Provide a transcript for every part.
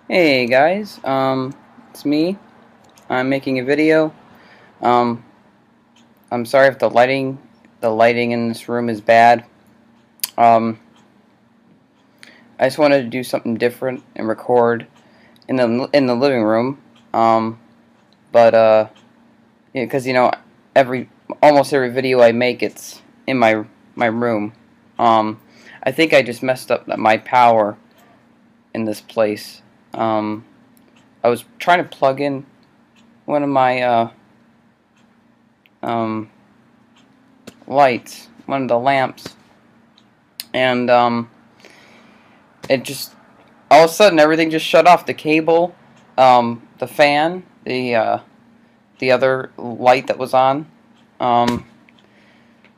Hey guys, it's me. I'm making a video. Um, I'm sorry if the lighting in this room is bad. Um, I just wanted to do something different and record in the living room. Um, but because every almost every video I make, it's in my room. Um, I think I just messed up my power in this place. Um, I was trying to plug in one of my um, lights, one of the lamps, and it just all of a sudden everything just shut off. The cable, the fan, the other light that was on. Um,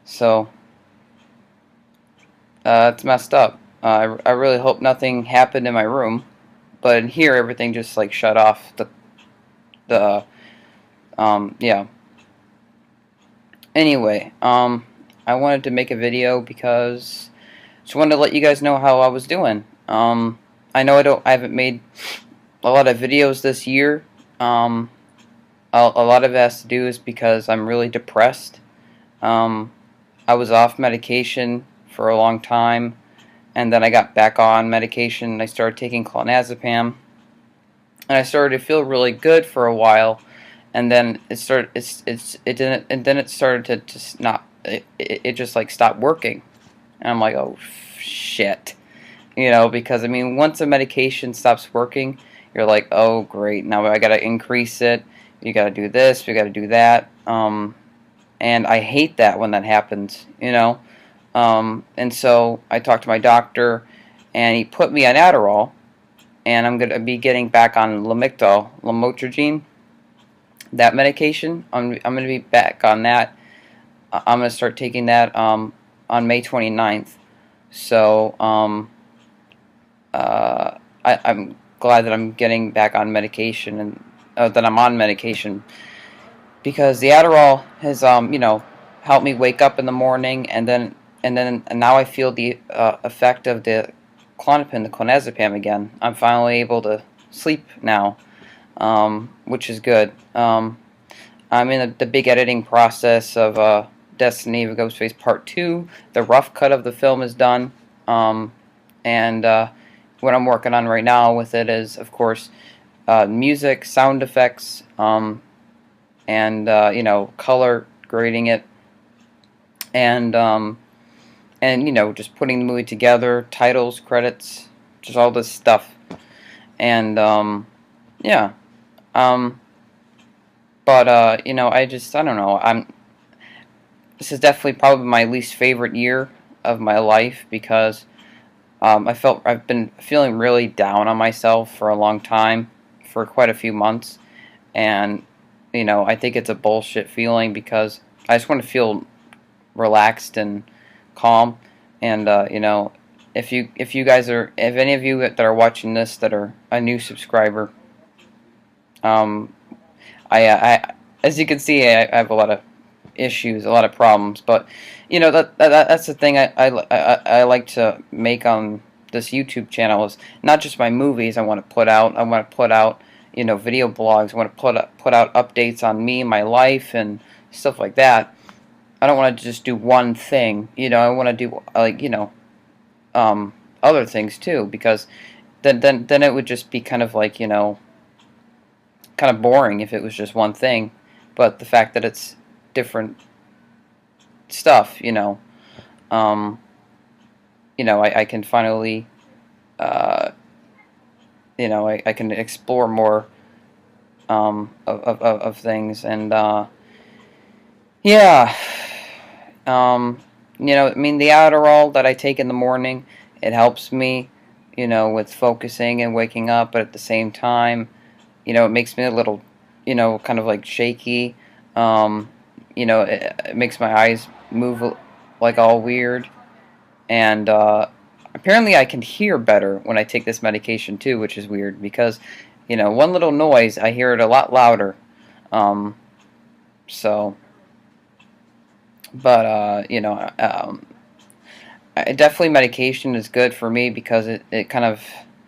so it's messed up. I really hope nothing happened in my room, but in here everything just like shut off. The yeah. Anyway, I wanted to make a video because just wanted to let you guys know how I was doing. I know I haven't made a lot of videos this year. Um, a lot of it has to do is because I'm really depressed. Um, I was off medication for a long time, and then I got back on medication. And I started taking clonazepam, and I started to feel really good for a while. And then it didn't, and then it started to just not. It just like stopped working, and I'm like, oh shit. Because I mean, once a medication stops working, you're like, oh great, now I gotta increase it. You gotta do this, you gotta do that. And I hate that when that happens. And so I talked to my doctor, and he put me on Adderall, and I'm gonna be getting back on lamotrigine, that medication. I'm gonna be back on that. I'm gonna start taking that on May 29th. So I'm glad that I'm getting back on medication and that I'm on medication because the Adderall has helped me wake up in the morning, and now I feel the effect of the the clonazepam again. I'm finally able to sleep now, which is good. I'm in the big editing process of Destiny of Ghostface Part 2. The rough cut of the film is done. And what I'm working on right now with it is, of course, music, sound effects, and color grading it, and just putting the movie together, titles, credits, just all this stuff. And yeah, um, but I don't know. This is definitely probably my least favorite year of my life because I've been feeling really down on myself for a long time, for quite a few months, and I think it's a bullshit feeling because I just want to feel relaxed and calm. And if any of you that are watching this that are a new subscriber, um, I as you can see, I have a lot of issues, a lot of problems. But that's the thing I like to make on this YouTube channel is not just my movies I want to put out. I want to put out video blogs. I want to put out updates on me, my life, and stuff like that. I don't want to just do one thing. I want to do other things too, because then it would just be kind of like kind of boring if it was just one thing. But the fact that it's different stuff, um, I can finally, uh, I can explore more of things, and yeah, um, I mean, the Adderall that I take in the morning, it helps me, with focusing and waking up, but at the same time, it makes me a little, kind of like shaky. Um, it makes my eyes move like all weird, and apparently I can hear better when I take this medication too, which is weird because, one little noise I hear it a lot louder. Um, so, but definitely medication is good for me because it kind of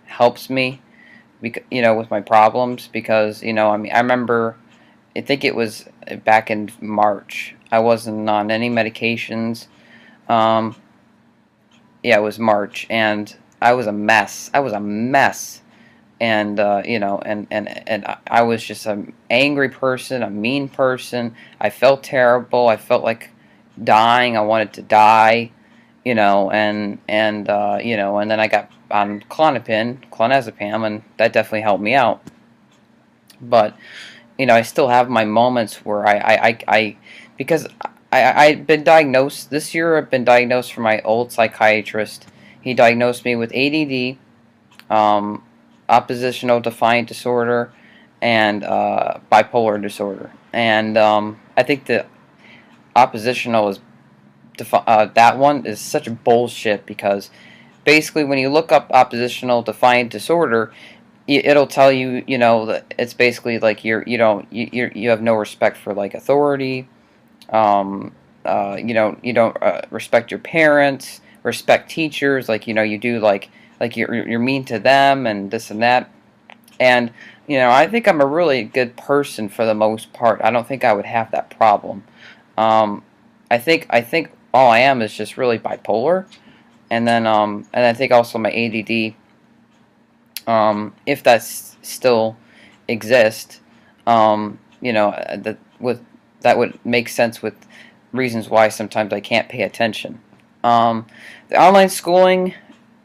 helps me with my problems, because I mean, I remember, I think it was back in March. I wasn't on any medications. Um, yeah, it was March, and I was a mess. I was a mess, and I was just an angry person, a mean person. I felt terrible. I felt like dying. I wanted to die, and then I got on clonazepam, and that definitely helped me out. But I still have my moments where because I've been diagnosed this year. I've been diagnosed from my old psychiatrist. He diagnosed me with ADD, um, oppositional defiant disorder, and bipolar disorder. And I think the oppositional is that one is such bullshit, because basically when you look up oppositional defiant disorder, it'll tell you, that it's basically like you have no respect for like authority. You don't respect your parents, respect teachers, like you do, like you're mean to them and this and that. And I think I'm a really good person for the most part. I don't think I would have that problem. Um, I think all I am is just really bipolar, and I think also my ADD, if that's still exists, that would make sense with reasons why sometimes I can't pay attention. The online schooling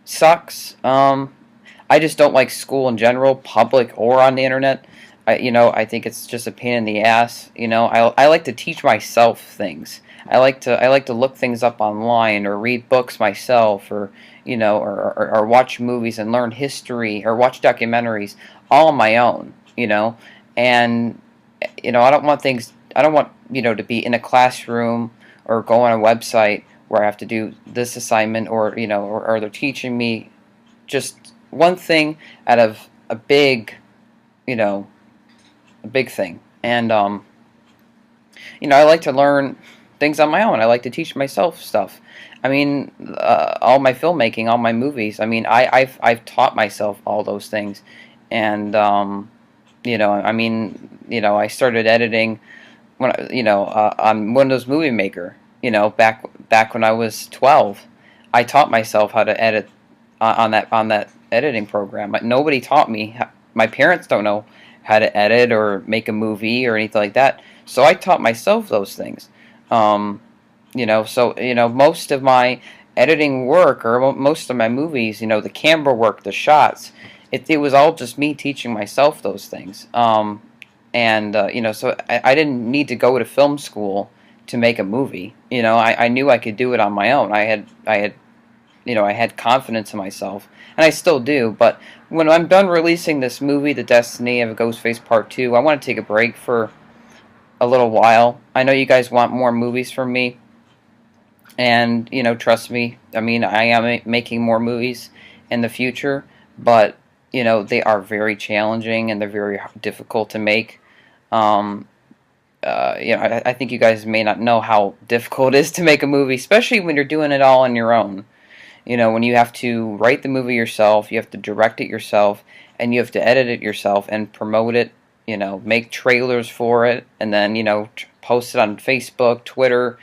sucks. I just don't like school in general, public or on the internet. I think it's just a pain in the ass. I like to teach myself things. I like to look things up online, or read books myself, or or watch movies and learn history, or watch documentaries all on my own. And I don't want things. I don't want to be in a classroom or go on a website where I have to do this assignment, or they're teaching me just one thing out of you know, a big thing. And I like to learn things on my own. I like to teach myself stuff. I mean, all my filmmaking, all my movies. I mean, I've taught myself all those things, and I mean, I started editing when on Windows Movie Maker. Back when I was 12, I taught myself how to edit on that editing program. But nobody taught me. My parents don't know how to edit or make a movie or anything like that. So I taught myself those things. So most of my editing work, or most of my movies, the camera work, the shots, it was all just me teaching myself those things. So I didn't need to go to film school to make a movie. I knew I could do it on my own. I had confidence in myself, and I still do. But when I'm done releasing this movie, The Destiny of Ghostface Part 2, I want to take a break for a little while. I know you guys want more movies from me, and trust me, I mean, I am making more movies in the future, but they are very challenging, and they're very difficult to make. Um, I think you guys may not know how difficult it is to make a movie, especially when you're doing it all on your own. When you have to write the movie yourself, you have to direct it yourself, and you have to edit it yourself and promote it, make trailers for it, and then, post it on Facebook, Twitter,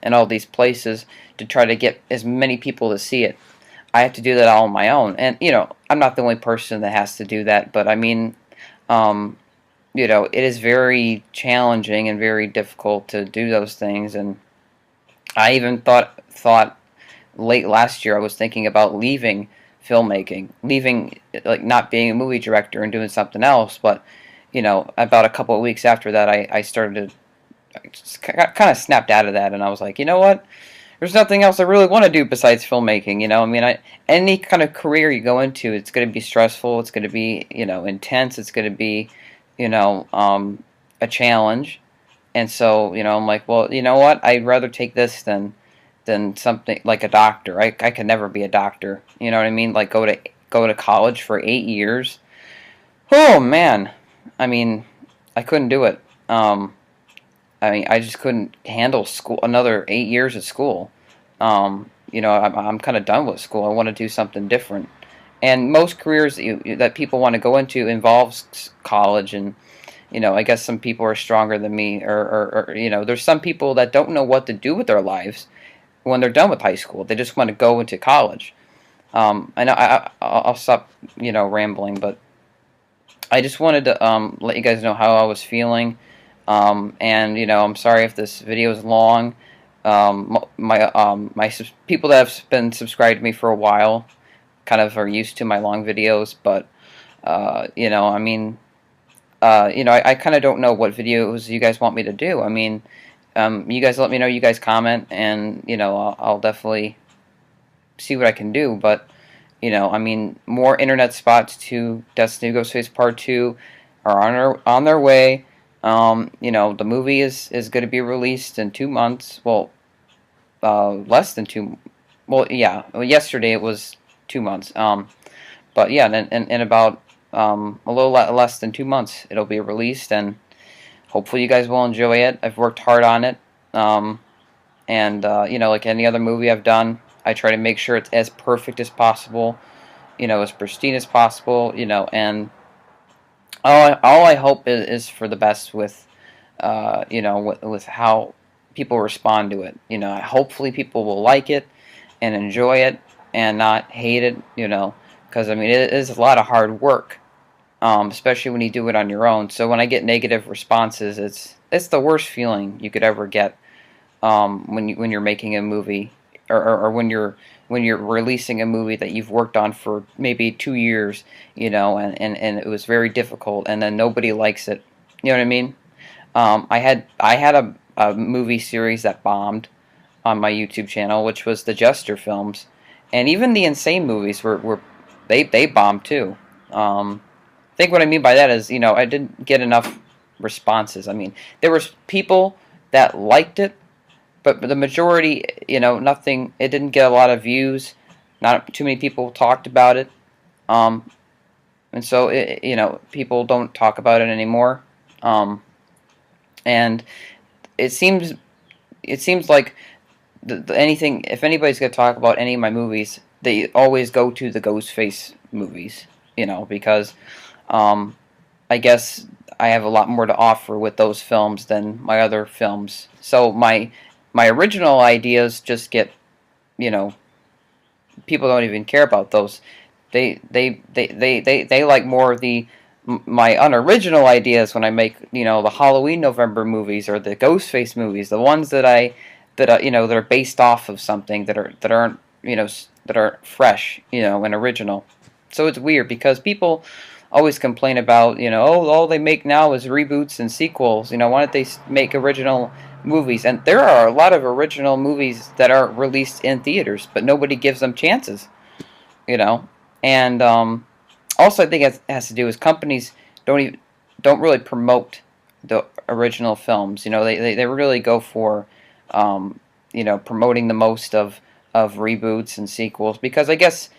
and all these places to try to get as many people to see it. I have to do that all on my own. And, I'm not the only person that has to do that, but I mean, it is very challenging and very difficult to do those things. And I even thought late last year, I was thinking about leaving filmmaking, like not being a movie director and doing something else. But about a couple of weeks after that, I started to kind of snapped out of that, and I was like, you know what? There's nothing else I really want to do besides filmmaking. I mean, any kind of career you go into, it's going to be stressful. It's going to be intense. It's going to be a challenge. And so I'm like, well, you know what? I'd rather take this than something like a doctor. I could never be a doctor. You know what I mean? Like go to college for 8 years. Oh man, I mean, I couldn't do it. I mean, I just couldn't handle school. Another 8 years of school. I'm kind of done with school. I want to do something different, And most careers that people want to go into involves college, and I guess some people are stronger than me, or there's some people that don't know what to do with their lives when they're done with high school. They just want to go into college. I know I'll stop, rambling, but I just wanted to let you guys know how I was feeling. And I'm sorry if this video is long. My people that have been subscribed to me for a while kind of are used to my long videos, but I mean, I kind of don't know what videos you guys want me to do. I mean, you guys let me know. You guys comment, and I'll definitely see what I can do. But I mean, more internet spots to Destiny Ghostface Part 2 are on their way. The movie is going to be released in 2 months. Well, less than 2. Well, yeah. Well, yesterday it was 2 months. But yeah, in about a little less than 2 months, it'll be released, and hopefully you guys will enjoy it. I've worked hard on it, and like any other movie I've done, I try to make sure it's as perfect as possible, as pristine as possible, and all I hope is for the best with, with how people respond to it. Hopefully people will like it and enjoy it and not hate it, because I mean it is a lot of hard work, especially when you do it on your own. So when I get negative responses, it's the worst feeling you could ever get, when you're making a movie, or when you're releasing a movie that you've worked on for maybe 2 years, and it was very difficult, and then nobody likes it. You know what I mean? I had a movie series that bombed on my YouTube channel, which was the Jester films, and even the Insane movies were they bombed too. I think what I mean by that is, I didn't get enough responses. I mean, there was people that liked it, but the majority, nothing. It didn't get a lot of views. Not too many people talked about it, and so people don't talk about it anymore. And it seems like anything. If anybody's gonna talk about any of my movies, they always go to the Ghostface movies, because I guess I have a lot more to offer with those films than my other films. So my original ideas just get, people don't even care about those. They like more of my unoriginal ideas when I make, the Halloween November movies or the Ghostface movies, the ones that are based off of something that aren't, that are fresh, and original. So it's weird because people always complain about, all they make now is reboots and sequels. Why don't they make original movies? And there are a lot of original movies that are released in theaters, but nobody gives them chances. And also I think it has to do with companies don't really promote the original films. They really go for promoting the most of reboots and sequels, because I guess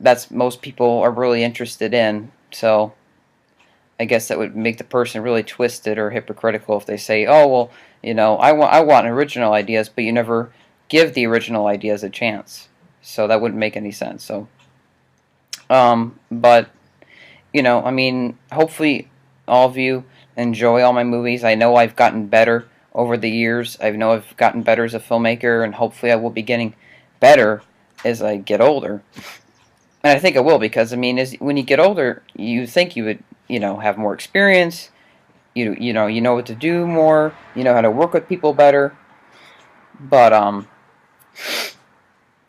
that's most people are really interested in. So I guess that would make the person really twisted or hypocritical if they say, oh well, I want original ideas, but you never give the original ideas a chance. So that wouldn't make any sense. So but I mean, hopefully all of you enjoy all my movies. I know I've gotten better over the years. I know I've gotten better as a filmmaker, and hopefully I will be getting better as I get older. And I think I will, because I mean, when you get older, you think you would, have more experience. You know what to do more. You know how to work with people better. But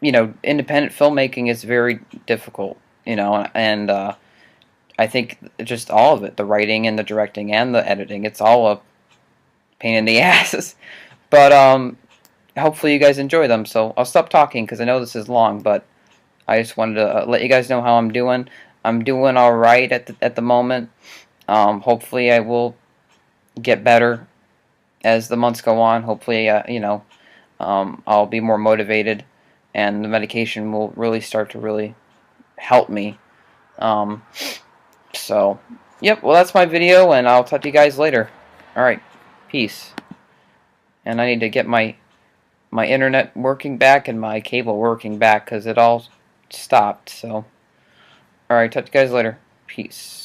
independent filmmaking is very difficult. And I think just all of it, the writing and the directing and the editing, it's all a pain in the ass. But hopefully you guys enjoy them. So I'll stop talking because I know this is long, but I just wanted to let you guys know how I'm doing. I'm doing all right at the moment. Hopefully I will get better as the months go on. Hopefully, I'll be more motivated, and the medication will really start to really help me. So, yep. Well, that's my video, and I'll talk to you guys later. All right, peace. And I need to get my internet working back and my cable working back, because it all stopped. So, alright, talk to you guys later. Peace.